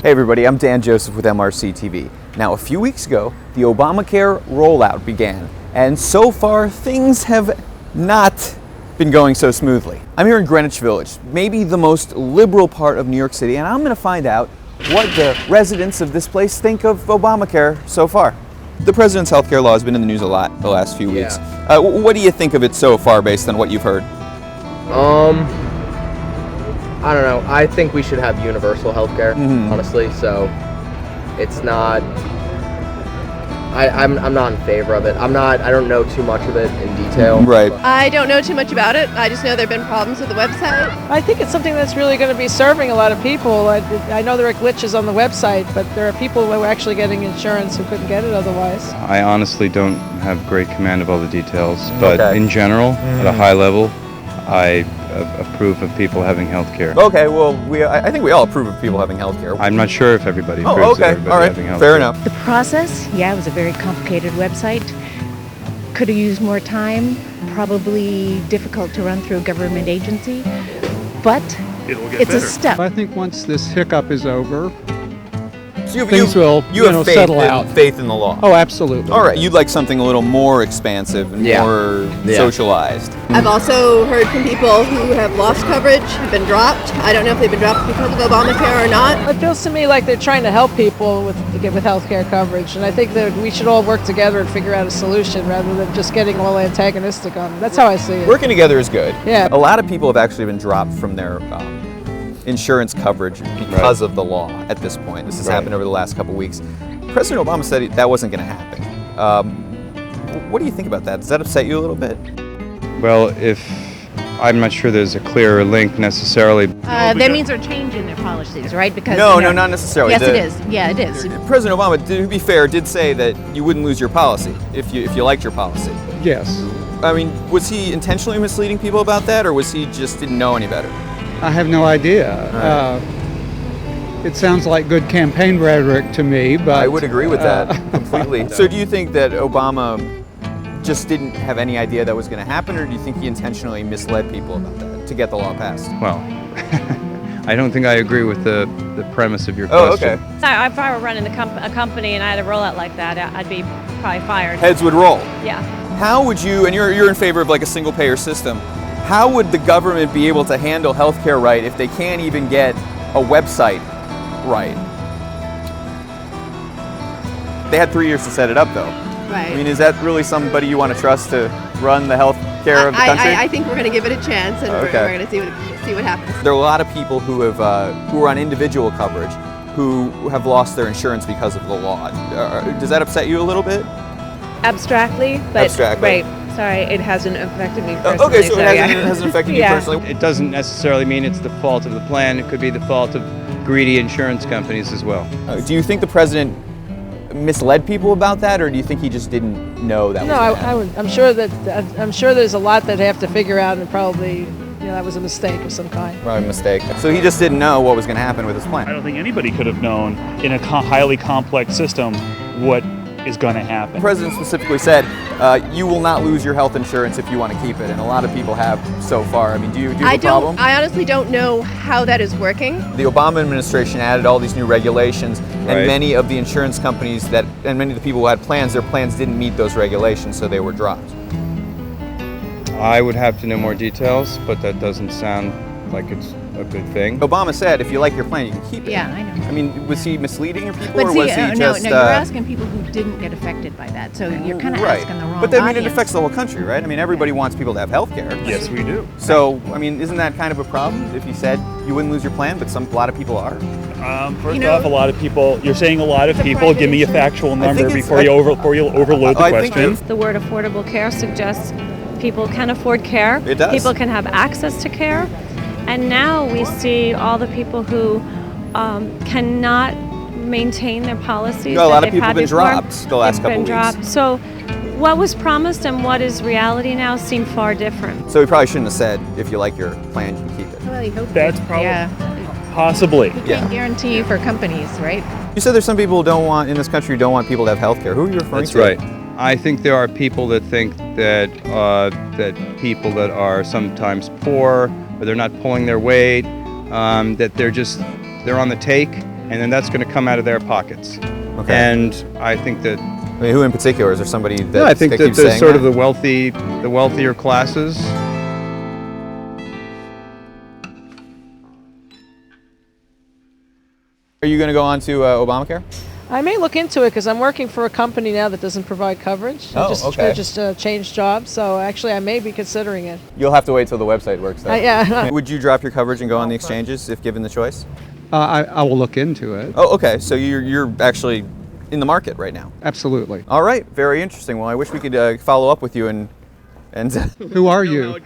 Hey everybody, I'm Dan Joseph with MRC-TV. Now, a few weeks ago, the Obamacare rollout began, and so far things have not been going so smoothly. I'm here in Greenwich Village, maybe the most liberal part of New York City, and I'm going to find out what the residents of this place think of Obamacare so far. The president's healthcare law has been in the news a lot the last few weeks. What do you think of it so far based on what you've heard? I don't know. I think we should have universal healthcare, honestly. So it's not. I'm not in favor of it. I don't know too much of it in detail. Right. I don't know too much about it. I just know there have been problems with the website. I think it's something that's really going to be serving a lot of people. I know there are glitches on the website, but there are people who are actually getting insurance who couldn't get it otherwise. I honestly don't have great command of all the details, but in general, at a high level, I approve of people having health care. Okay, well, I think we all approve of people having health care. I'm not sure if everybody approves of everybody having health care. Fair enough. The process, it was a very complicated website. Could have used more time, probably difficult to run through a government agency, but it's a step. I think once this hiccup is over, So things will settle out. Faith in the law. Oh, absolutely. All right, you'd like something a little more expansive and more socialized. I've also heard from people who have lost coverage, have been dropped. I don't know if they've been dropped because of Obamacare or not. It feels to me like they're trying to help people with health care coverage, and I think that we should all work together and figure out a solution rather than just getting all antagonistic on it. That's how I see it. Working together is good. Yeah. A lot of people have actually been dropped from their insurance coverage because of the law at this point. This has happened over the last couple weeks. President Obama said that wasn't going to happen. What do you think about that? Does that upset you a little bit? Well, I'm not sure there's a clear link necessarily. That means they're changing their policies, right? Because No, not necessarily. Yes, it is. Yeah, it is. President Obama, to be fair, did say that you wouldn't lose your policy if you liked your policy. Yes. I mean, was he intentionally misleading people about that, or was he just didn't know any better? I have no idea. It sounds like good campaign rhetoric to me, but I would agree with that completely. So do you think that Obama just didn't have any idea that was going to happen, or do you think he intentionally misled people about that to get the law passed? Well, I don't think I agree with the premise of your question. Oh, okay. If I were running a company and I had a rollout like that, I'd be probably fired. Heads would roll. Yeah. How would you, and you're in favor of like a single payer system, how would the government be able to handle healthcare right if they can't even get a website right? They had 3 years to set it up though. Right. I mean, is that really somebody you want to trust to run the health care of the country? I think we're going to give it a chance, and we're going to see what happens. There are a lot of people who are on individual coverage who have lost their insurance because of the law. Does that upset you a little bit? Abstractly, but Abstractly. Sorry, it hasn't affected me personally. Okay, so it hasn't affected you personally. It doesn't necessarily mean it's the fault of the plan. It could be the fault of greedy insurance companies as well. Do you think the president misled people about that, or do you think he just didn't know that? I'm sure there's a lot that they have to figure out, and probably that was a mistake of some kind. Probably a mistake. So he just didn't know what was going to happen with his plan. I don't think anybody could have known in a highly complex system what is going to happen. The president specifically said, you will not lose your health insurance if you want to keep it, and a lot of people have so far. I mean, do you have a problem? I honestly don't know how that is working. The Obama administration added all these new regulations, and many of the insurance companies and many of the people who had plans, their plans didn't meet those regulations, so they were dropped. I would have to know more details, but that doesn't sound like it's a good thing. Obama said, if you like your plan, you can keep it. Yeah, I know. I mean, was he misleading your people, But or see, was he just... No, you're asking people who didn't get affected by that, so you're kind of asking the wrong But I mean, it audience. affects the whole country, right? I mean, everybody wants people to have health care. Yes, we do. So, I mean, isn't that kind of a problem if you said you wouldn't lose your plan, but a lot of people are? First off, a lot of people, you're saying a lot of people. Give me a factual number before you overload the question. The word Affordable Care suggests people can afford care. It does. People can have access to care. And now we see all the people who cannot maintain their policies. No, a lot of people have been dropped the last couple weeks. So what was promised and what is reality now seem far different. So we probably shouldn't have said, if you like your plan, you can keep it. Well, I hope That's probably possibly. You can't guarantee for companies, right? You said there's some people in this country who don't want people to have health care. Who are you referring to? That's right. I think there are people that think that people that are sometimes poor, or they're not pulling their weight, that they're on the take, and then that's going to come out of their pockets. Okay. And I think that. I mean, who in particular? Is there somebody that? No, I think that keeps there's saying sort that? of the wealthier classes. Are you going to go on to Obamacare? I may look into it because I'm working for a company now that doesn't provide coverage. I just changed jobs, so actually I may be considering it. You'll have to wait till the website works. Though. Yeah. Would you drop your coverage and go on the exchanges if given the choice? I will look into it. Oh, okay. So you're actually in the market right now. Absolutely. All right. Very interesting. Well, I wish we could follow up with you and. Who are you?